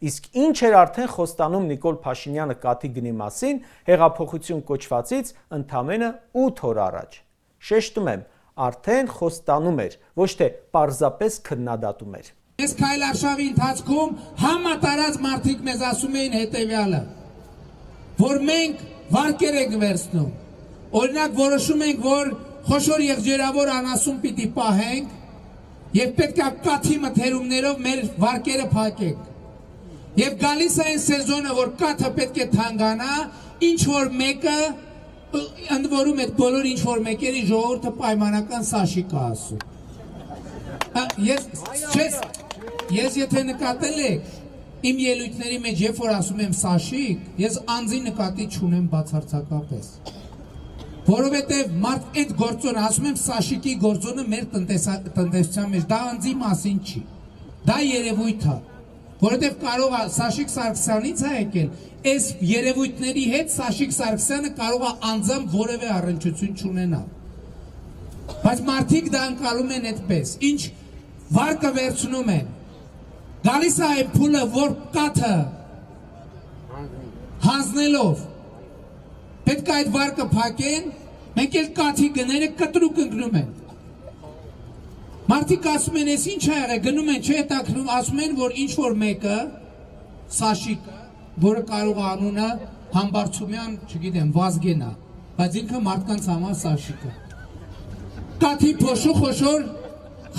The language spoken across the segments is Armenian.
Իսկ ինչ էր արդեն խոստանում Նիկոլ Փաշինյանը կաթի գնի մասին հեղափոխություն կոչվածից ընդամենը 8 օր առաջ։ Շեշտում եմ, արդեն խոստանում էր, ոչ թե պարզապես քննադատում էր։ Այս քայլարշավի ընթացքում համատարած մարդիկ մեզ ասում էին հետևյալը, որ մենք վարկեր ենք վերցնում։ Օրինակ որոշում ենք, որ խոշոր եղջերավոր անասուն պիտի պահենք եւ պետք է կաթի մթերումներով մեր վարկերը փակենք։ Եվ գալիս է այն սեզոնը, որ կաթը պետք է թանկանա, ինչ որ մեկը ընդ որում այդ բոլոր ինչ որ մեկերի ժողովուրդը պայմանական սաշիկ է ասում։ Ես եթե նկատել եք, իմ ելույթների մեջ երբ որ ասում եմ սաշիկ, ես անձի նկատի չունեմ բացարձակապես։ Որովհետև մարդ այդ գործոնը, ասում եմ սաշիկի գործոնը մեր տնտեսության մեջ, դա անձի մասին չի, դա երևույթ է, որովհետև կարող է Սաշիկ Սարգսյանից է եկել, այս երևույթների հետ Սաշիկ Սարգսյանը կարող է անձամբ որևէ առնչություն չունենալ։ Բայց մարդիկ դա անցալում են այդպես, ինչ վարկը վերցնում են, գալիս է այն փուլը, որ կաթը հանձնելով պետք է այդ վարկը փակեն, մենք էլ կաթի գները կտրուկ ընկնում են։ Մարդիկ ասում են, ես ինչ է եղել, գնում են, չէ հետաքրում, ասում են, որ ինչ որ մեկը, Սաշիկը, որը կարող է անունը Համբարձումյան, չգիտեմ, Վազգեն է, բայց ինքը մարդկանց համար Սաշիկը։ Կաթի փոշու խոշոր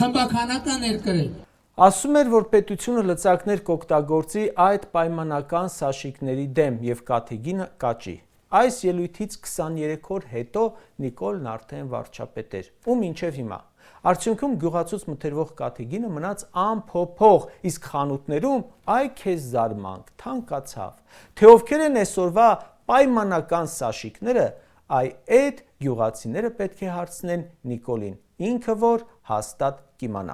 խմբականակ է ներկրել։ Ասում էր, որ պետությունը լծակներ կօգտագործի այդ պայմանական սաշիկների դեմ և կաթի գինը կաճի։ Այս ելույթից 23 օր հետո Նիկոլն արդեն վարչապետ էր, ու մինչև հիմա։ Արդյունքում գյուղացուց մթերվող կաթի գինը մնաց անփոփոխ, իսկ խանութներում այ քեզ զարմանք, թանկացավ։ Թե ովքեր են այսօրվա պայմանական սաշիկները, այդ գյուղացիները պետք է հարցնեն Նիկոլին, ինքը որ հաստատ կիմանա։